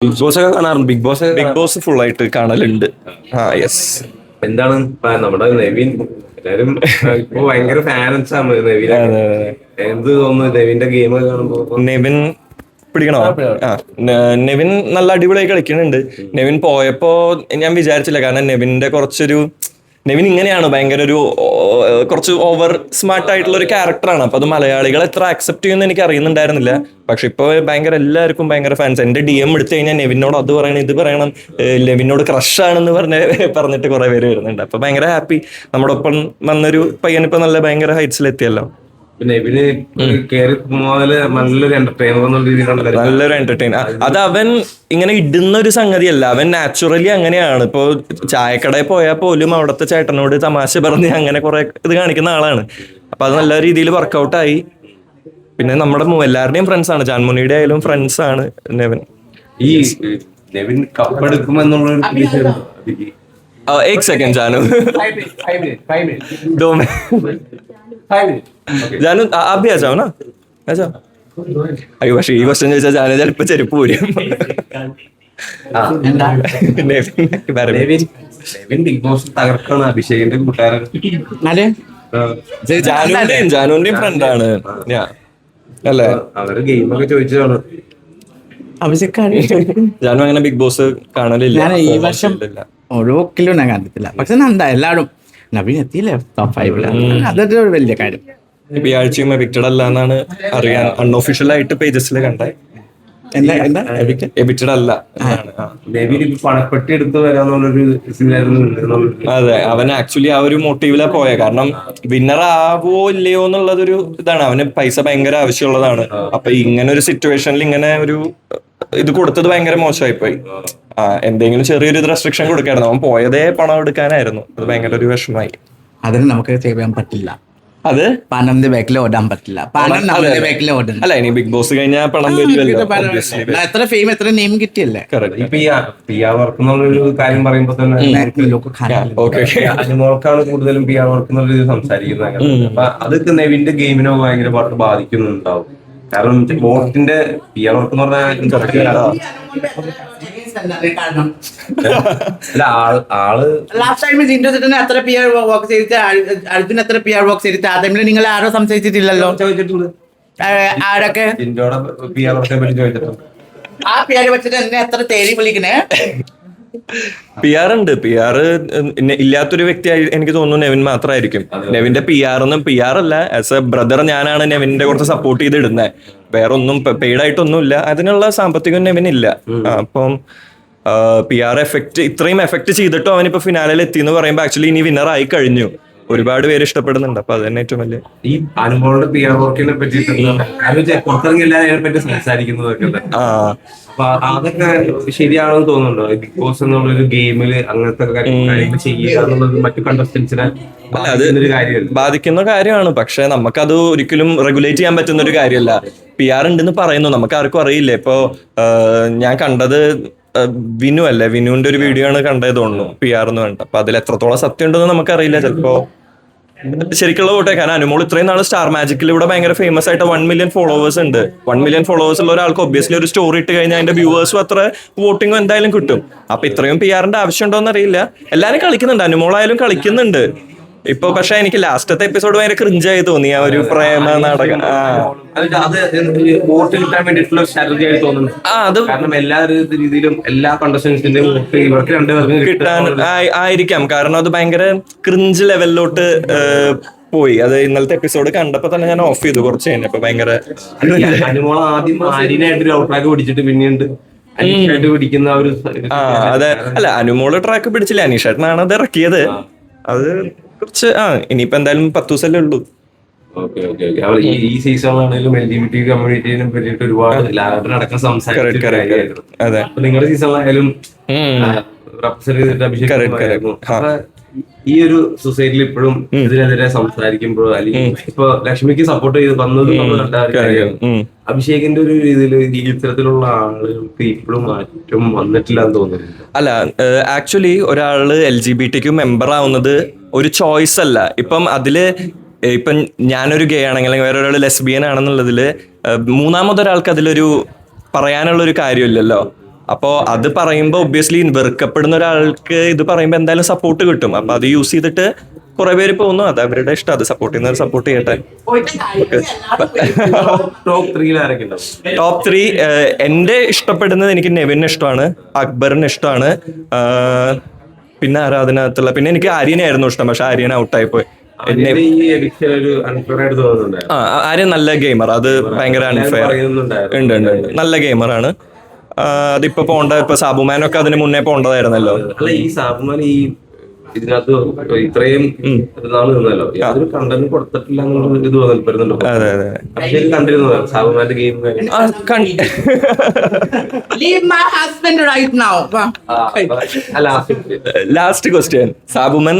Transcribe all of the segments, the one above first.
Big boss ഒക്കെ കാണാറുണ്ട്. Big boss full ആയിട്ട് കാണലുണ്ട്. യെസ്. എന്താണ് നമ്മുടെ നെവിൻ എല്ലാരും ഇപ്പൊ ഭയങ്കര ഫാൻസ് ആണ് നെവിനെ. എന്ത് തോന്നുന്നു നെവിന്റെ ഗെയിം കാണുമ്പോ? നെവിൻ പിടിക്കണോ? നെവിൻ നല്ല അടിപൊളിയായി കളിക്കുന്നുണ്ട്. നെവിൻ പോയപ്പോ ഞാൻ വിചാരിച്ചില്ല, കാരണം നെവിൻ ഇങ്ങനെയാണ്, ഭയങ്കര കുറച്ച് ഓവർ സ്മാർട്ട് ആയിട്ടുള്ള ഒരു ക്യാരക്ടറാണ്. അപ്പൊ അത് മലയാളികൾ എത്ര അക്സെപ്റ്റ് ചെയ്യുമെന്ന് എനിക്ക് അറിയുന്നുണ്ടായിരുന്നില്ല. പക്ഷെ ഇപ്പൊ ഭയങ്കര എല്ലാവർക്കും ഭയങ്കര ഫാൻസ്. എന്റെ DM എടുത്തു കഴിഞ്ഞാൽ നെവിനോട് അത് പറയണം ഇത് പറയണം, നെവിനോട് ക്രഷ് ആണെന്ന് പറഞ്ഞിട്ട് കുറെ പേര് വരുന്നുണ്ട്. അപ്പൊ ഭയങ്കര ഹാപ്പി. നമ്മുടെ ഒപ്പം വന്നൊരു പയ്യൻ ഇപ്പൊ നല്ല ഭയങ്കര ഹൈറ്റ്സിൽ എത്തിയല്ലോ. പിന്നെ ഇവന് കേറി മുതല് നല്ലൊരു എന്റർടൈൻ. അത് അവൻ ഇങ്ങനെ ഇടുന്ന ഒരു സംഗതിയല്ല, അവൻ നാച്ചുറലി അങ്ങനെയാണ്. ഇപ്പൊ ചായക്കടയിൽ പോയാൽ പോലും അവിടുത്തെ ചേട്ടനോട് തമാശ പറഞ്ഞ് അങ്ങനെ കുറെ ഇത് കാണിക്കുന്ന ആളാണ്. അപ്പൊ അത് നല്ല രീതിയിൽ വർക്കൗട്ടായി. പിന്നെ നമ്മുടെ എല്ലാവരുടെയും ഫ്രണ്ട്സ് ആണ്, ജാൻമുനിയുടെ ആയാലും ഫ്രണ്ട്സ് ആണ് നെവിൻ. ഈ നെവിൻ കപ്പെടുക്കുമെന്നുള്ള एक सेकंड जानू जानू आप भी आ जाओ ना. अच्छा അയ്യോ, പക്ഷെ ഈ ക്വസ്റ്റ്യൻ ചോദിച്ചാൽ ജാനു ചിലപ്പോ ചെരുപ്പ് പോരും. ബിഗ് ബോസ് തകർക്കാണ് അഭിഷേകിന്റെ കൂട്ടുകാരൻ. ജാനുവിന്റെയും ഫ്രണ്ടാണ് അല്ലേ? അവര് ഗെയിമൊക്കെ ചോദിച്ചതാണ്. ജാനു അങ്ങനെ ബിഗ് ബോസ് കാണലില്ല. ഞാൻ ഈ വർഷം ഓരോ കിലോ ഞാൻ കണ്ടിട്ടില്ല, പക്ഷെ നന്ദ എല്ലാവരും നവീൻ എത്തിയില്ലേ ടോപ്പ് 5. അതൊരു വലിയ കാര്യം. ഇപ്പൊ ഈ ആഴ്ചയും എവിക്റ്റഡ് അല്ല എന്നാണ് അറിയാൻ അൺഒഫീഷ്യൽ ആയിട്ട് പേജസിൽ കണ്ടേ. എവിക്റ്റഡ് അല്ല. പണപ്പെട്ടി എടുത്ത് വരാന്നുള്ളൊരു. അതെ, അവൻ ആക്ച്വലി ആ ഒരു മോട്ടീവിലാ പോയെ. കാരണം വിന്നർ ആവോ ഇല്ലയോ എന്നുള്ളതൊരു ഇതാണ്. അവന് പൈസ ഭയങ്കര ആവശ്യമുള്ളതാണ്. അപ്പൊ ഇങ്ങനെ ഒരു സിറ്റുവേഷനിൽ ഇങ്ങനെ ഒരു ഇത് കൊടുത്തത് ഭയങ്കര മോശമായി പോയി. എന്തെങ്കിലും ചെറിയൊരു റെസ്ട്രിക്ഷൻ കൊടുക്കായിരുന്നു. അവൻ പോയതേ പണം എടുക്കാനായിരുന്നു. അത് ഭയങ്കര ഒരു വിഷമമായി. അതിന് നമുക്ക് ചെയ്യാൻ പറ്റില്ല. അത് പണത്തിന്റെ ബാക്കിൽ ഓടാൻ പറ്റില്ല. പണം നമ്മുടെ ബാക്കിൽ ഓടണം. അല്ല, ഇനി ബിഗ് ബോസ് കഴിഞ്ഞാൽ പണം വരുമല്ലോ. എത്ര ഫെയിം എത്ര നെയിം കിട്ടിയല്ലേ. വർക്കുന്നുള്ളൊരു കാര്യം പറയുമ്പോ തന്നെ അനുമോൾക്കാണ് കൂടുതലും PR വർക്ക് എന്നുള്ളൊരു സംസാരിക്കുന്നത്. അപ്പൊ അതൊക്കെ നെവിന്റെ ഗെയിമിനോ ഭയങ്കര ബാധിക്കുന്നുണ്ടാവും. കാരണം വോട്ടിന്റെ PR വർക്ക് എന്ന് പറഞ്ഞാൽ ലാസ്റ്റ് ടൈം ജിൻഡോസിന് എത്ര PR വർക്ക് ചെയ്തിട്ട് അർജുൻ എത്ര PR വർക്ക് ചെയ്തിട്ട് ആ ടൈമിൽ നിങ്ങൾ ആരോ സംസാരിച്ചിട്ടില്ലല്ലോ. ചോദിച്ചിട്ടുണ്ട്. ആരൊക്കെ ജിൻഡോടെ PR വർക്കിനെ പറ്റി ചോദിച്ചിട്ടുണ്ട്. ആ PR വെച്ചിട്ട് എന്നെ എത്ര തേടി വിളിക്കണേ. PR ഉണ്ട്. PR ഇല്ലാത്തൊരു വ്യക്തിയായി എനിക്ക് തോന്നുന്നു നെവിൻ മാത്രമായിരിക്കും. നെവിന്റെ PR അല്ല, ആസ് എ ബ്രദർ ഞാനാണ് നെവിന്റെ കുറച്ച് സപ്പോർട്ട് ചെയ്ത് ഇടുന്നത്. വേറെ ഒന്നും പെയ്ഡായിട്ടൊന്നുമില്ല. അതിനുള്ള സാമ്പത്തികം നെവിനില്ല. അപ്പം PR ഇത്രയും എഫക്ട് ചെയ്തിട്ടും അവനിപ്പോ ഫിനാലിൽ എത്തി എന്ന് പറയുമ്പോൾ ആക്ച്വലി ഇനി വിന്നർ ആയി കഴിഞ്ഞു. ഒരുപാട് പേര് ഇഷ്ടപ്പെടുന്നുണ്ട്. അപ്പൊ അത് തന്നെ ഏറ്റവും വലിയ. ഈ അനുമോളുടെ PR വർക്കിനെ പറ്റിയിട്ട് സംസാരിക്കുന്നതൊക്കെ അപ്പൊ അതൊക്കെ ശരിയാണെന്ന് തോന്നുന്നുണ്ടോ? ബിഗ് ബോസ് എന്നുള്ളൊരു ഗെയിമില് അങ്ങനത്തെ കാര്യങ്ങൾ ചെയ്യുക എന്നുള്ളത് മറ്റു കണ്ടസ്റ്റൻസിനെ ബാധിക്കുന്ന കാര്യമാണ്. പക്ഷെ നമുക്കത് ഒരിക്കലും റെഗുലേറ്റ് ചെയ്യാൻ പറ്റുന്ന ഒരു കാര്യമല്ല. PR ഉണ്ടെന്ന് പറയുന്നു, നമുക്ക് ആർക്കും അറിയില്ല. ഇപ്പൊ ഞാൻ കണ്ടത് വിനുവിന്റെ ഒരു വീഡിയോ ആണ് കണ്ടത് തോന്നുന്നു, PR എന്ന് വേണ്ട. അപ്പൊ അതിൽ എത്രത്തോളം സത്യം ഉണ്ടെന്ന് നമുക്കറിയില്ല. ചിലപ്പോ ശരിക്കുള്ള വോട്ടേ. കാരണം അനുമോൾ ഇത്രയും നാള് സ്റ്റാർ മാജിക്കിലൂടെ ഭയങ്കര ഫേമസ് ആയിട്ട് 1 മില്യൺ ഫോളോവേഴ്സ് ഉണ്ട്. 1 മില്യൺ ഫോളോവേഴ്സ് ഉള്ള ഒരാൾക്ക് ഒബ്വിയസ്ലി ഒരു സ്റ്റോറി ഇട്ട് കഴിഞ്ഞാൽ അതിന്റെ വ്യൂവേഴ്സും അത്ര വോട്ടിങ്ങും എന്തായാലും കിട്ടും. അപ്പൊ ഇത്രയും PR-ന്റെ ആവശ്യമുണ്ടോന്ന് അറിയില്ല. എല്ലാരും കളിക്കുന്നുണ്ട്, അനുമോളായാലും കളിക്കുന്നുണ്ട് ഇപ്പൊ. പക്ഷെ എനിക്ക് ലാസ്റ്റത്തെ എപ്പിസോഡ് ഭയങ്കര ക്രിഞ്ചായി തോന്നി. ആ ഒരു പ്രേമ നാടകം വോട്ട് കിട്ടാൻ വേണ്ടിയിട്ടുള്ള സ്ട്രാറ്റജി ആയി തോന്നുന്നു. കാരണം എല്ലാ രീതിയിലും എല്ലാ കണ്ടസ്റ്റൻസിന്റെയും വോട്ട് ഇവർക്ക് രണ്ടുപേർക്കും കിട്ടാൻ ആയിരിക്കാം. കാരണം അത് ഭയങ്കര ക്രിഞ്ച് ലെവലിലോട്ട് പോയി. അത് ഇന്നലത്തെ എപ്പിസോഡ് കണ്ടപ്പോ തന്നെ ഞാൻ ഓഫ് ചെയ്തു കുറച്ച് കഴിഞ്ഞപ്പോ. ഭയങ്കര അനുമോൾ ആദ്യം ആര്യനായിട്ടൊരു ഔട്ട്ട്രാക്ക് പിടിച്ചിട്ട് പിന്നീട് അനീഷായിട്ട് പിടിക്കുന്ന ഒരു അതെ. അല്ല, അനുമോള് ട്രാക്ക് പിടിച്ചില്ല, അനീഷേട്ടനാണ് അത് ഇറക്കിയത്. അത് കുറച്ച് ഇനിയിപ്പോ എന്തായാലും 10 ദിവസമല്ലേ ഉള്ളൂ. ഈ സീസണിലാണെങ്കിലും LGBT കമ്മ്യൂണിറ്റിനെ പറ്റിയിട്ട് ഒരുപാട് ലാലട്ടനടക്കം സംസാരിച്ചു. നിങ്ങളുടെ സീസണിലായാലും റെപ്രസെന്റ് ചെയ്തിട്ട് അഭിഷേക്. ഈ ഒരു സൊസൈറ്റിയിൽ ഇപ്പോഴും ഇതിനെതിരെ സംസാരിക്കുമ്പോൾ അല്ലെങ്കിൽ ഇപ്പൊ ലക്ഷ്മിക്ക് സപ്പോർട്ട് ചെയ്ത് വന്നത് അഭിഷേകിന്റെ ഒരു രീതിയിൽ ഇത്തരത്തിലുള്ള ആളുകൾക്ക് ഇപ്പോഴും മാറ്റം വന്നിട്ടില്ല എന്ന് തോന്നുന്നു. അല്ല, ആക്ച്വലി ഒരാള് LGBT മെമ്പർ ആവുന്നത് ഒരു ചോയ്സ് അല്ല. ഇപ്പം അതില് ഇപ്പം ഞാനൊരു ഗേ ആണെങ്കിൽ അല്ലെങ്കിൽ വേറെ ഒരാൾ ലെസ്ബിയൻ ആണെന്നുള്ളതില് മൂന്നാമതൊരാൾക്ക് അതിലൊരു പറയാനുള്ള ഒരു കാര്യമില്ലല്ലോ. അപ്പോ അത് പറയുമ്പോൾ ഒബ്വിയസ്ലി വെറുക്കപ്പെടുന്ന ഒരാൾക്ക് ഇത് പറയുമ്പോൾ എന്തായാലും സപ്പോർട്ട് കിട്ടും. അപ്പൊ അത് യൂസ് ചെയ്തിട്ട് കുറെ പേര് പോകുന്നു. അത് അവരുടെ ഇഷ്ടം. അത് സപ്പോർട്ട് ചെയ്യുന്നവർ സപ്പോർട്ട് ചെയ്യട്ടെ. ടോപ്പ് 3 ആരൊക്കെ ഉണ്ടാവും? ടോപ്പ് 3 എന്റെ ഇഷ്ടപ്പെടുന്നത് എനിക്ക് നെവിന് ഇഷ്ടമാണ്, അക്ബറിന് ഇഷ്ടമാണ്, പിന്നെ ആരാ അതിനകത്തുള്ള, പിന്നെ എനിക്ക് ആര്യനായിരുന്നു ഇഷ്ടം. പക്ഷെ ആര്യൻ ഔട്ടായി പോയി. ആര്യൻ നല്ല ഗെയിമർ. അത് ഭയങ്കര അൺഫെയർ ഉണ്ട്. നല്ല ഗെയിമറാണ്. അതിപ്പോ ഇപ്പൊ സാബുമാനൊക്കെ അതിന് മുന്നേ പോണ്ടതായിരുന്നല്ലോ. അല്ല, ഈ സാബുമാൻ ഈ ഇതിനകത്ത് ഇത്രയും നാള് നിന്നല്ലോ, യാതൊരു കണ്ടന്റ് കൊടുത്തിട്ടില്ല എന്നുള്ള ഇത് വരുന്നുണ്ടോ? അതെ അതെ, കണ്ടിരുന്നു സാബുമാന്റെ game. Last question, Sabumon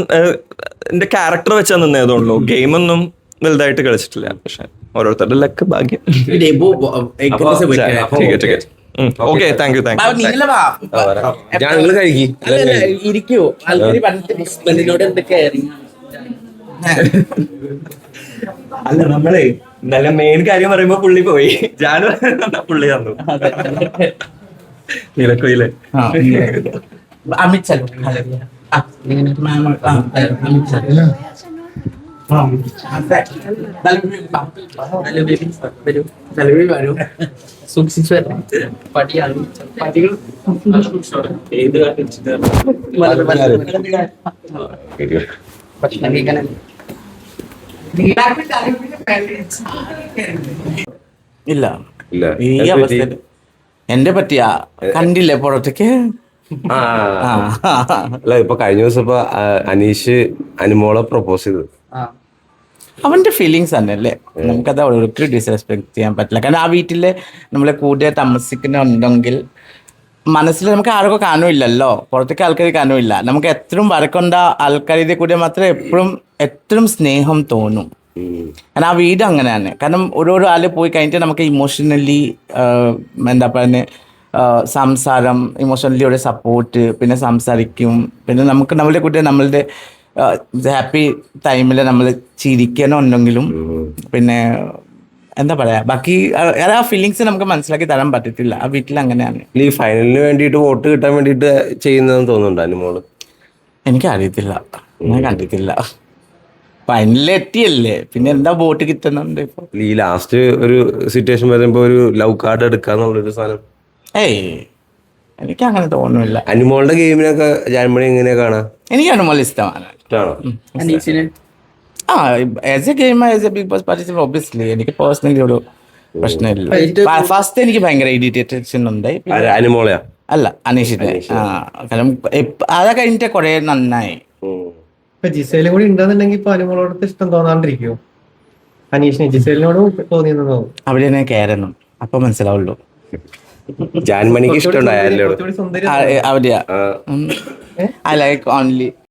character വെച്ചാൽ നിന്നേതുള്ളൂ. ഗെയിമൊന്നും വലുതായിട്ട് കളിച്ചിട്ടില്ല. പക്ഷെ ഓരോരുത്തരുടെ ലക്ക് ഭാഗ്യം. Okay, thank you. ഇരിക്കൂ. ഹസ്ബൻഡിനോട് എന്തൊക്കെയായിരുന്നു? അല്ല, നമ്മളെ നല്ല മെയിൻ കാര്യം പറയുമ്പോ പുള്ളി പോയി. ജാനു പുള്ളി തന്നു. നീലക്കോയിലെ അമിത് ചലോ ഇല്ല ഈ അവസ്ഥ എന്റെ പറ്റിയാ കണ്ടില്ലേ പുറത്തേക്ക്. അല്ല, ഇപ്പൊ കഴിഞ്ഞ ദിവസം ഇപ്പൊ അനീഷ് അനുമോളെ പ്രൊപ്പോസ് ചെയ്തു. അവന്റെ ഫീലിങ്സ് തന്നെ അല്ലേ, നമുക്കത് ഒരിക്കലും ഡിസ്റെസ്പെക്ട് ചെയ്യാൻ പറ്റില്ല. കാരണം ആ വീട്ടില് നമ്മളെ കൂടെ താമസിക്കുന്നുണ്ടെങ്കിൽ മനസ്സിൽ നമുക്ക് ആർക്കും കാണുമില്ലല്ലോ, പുറത്തേക്ക് ആൾക്കാർ കാണുമില്ല. നമുക്ക് എത്രയും വരക്കൊണ്ട ആൾക്കാരുടെ കൂടെ മാത്രമേ എത്രയും സ്നേഹം തോന്നും. കാരണം ആ വീട് അങ്ങനെയാണ്. കാരണം ഓരോരോ ആൾ പോയി കഴിഞ്ഞിട്ട് നമുക്ക് ഇമോഷണലി എന്താ പറയുന്നത്, സംസാരം, ഇമോഷണലി ഒരു സപ്പോർട്ട്, പിന്നെ സംസാരിക്കും. പിന്നെ നമുക്ക് നമ്മളുടെ കൂടെ നമ്മളുടെ ഹാപ്പി ടൈമിൽ നമ്മൾ ചിരിക്കണമെന്നുണ്ടെങ്കിലും പിന്നെ എന്താ പറയാ, ബാക്കി ആ ഫീലിങ്സ് നമുക്ക് മനസ്സിലാക്കി തരാൻ പറ്റത്തില്ല. ആ വീട്ടിൽ അങ്ങനെയാണ്. ഈ ഫൈനലിന് വേണ്ടിയിട്ട് വോട്ട് കിട്ടാൻ വേണ്ടിയിട്ട് ചെയ്യുന്നതെന്ന് തോന്നുന്നുണ്ട് അനുമോള്? എനിക്കറിയത്തില്ല, ഞാൻ കണ്ടിട്ടില്ല. ഫൈനലിൽ എത്തിയല്ലേ, പിന്നെ എന്താ വോട്ട് കിട്ടുന്നുണ്ട് ഇപ്പൊ. ഈ ലാസ്റ്റ് ഒരു സിറ്റുവേഷൻ വരുമ്പോ ഒരു ലവ് കാർഡ് എടുക്കാന്നുള്ളൊരു സാധനം. എനിക്ക് അങ്ങനെ തോന്നുന്നില്ല. അനുമോളുടെ ഗെയിമിനൊക്കെ ജാൻമണി എങ്ങനെയാ കാണാ? എനിക്ക് അനുമോൾ ഇഷ്ടമാണ്. As a game, as a Bigg Boss participant, obviously എനിക്ക് പേഴ്സണലി ഒരു പ്രശ്നമില്ല. ഫസ്റ്റ് എനിക്ക് ഭയങ്കര ഇറിറ്റേഷൻ ഉണ്ട്. അനുമോളയാ? അല്ല, അനീഷിന്റെ. കാരണം അതൊക്കെ കഴിഞ്ഞിട്ട് കുറെ നന്നായി. ജിസേലും കൂടി ഉണ്ടെന്നുണ്ടെങ്കിൽ ഇപ്പൊ അനുമോളോട് ഇഷ്ടം തോന്നാണ്ടിരിക്കുമോ? അനീഷിനെ ജിസേലിനോട് തോന്നിയെന്ന് തോന്നും. അവിടെ തന്നെ കയറണം, അപ്പൊ മനസ്സിലാവുള്ളൂ. ജാൻമണിക്ക് ഇഷ്ടമുണ്ടായാലോ? അവിടെയാ ഐ ലൈക്ക് ഓൺലി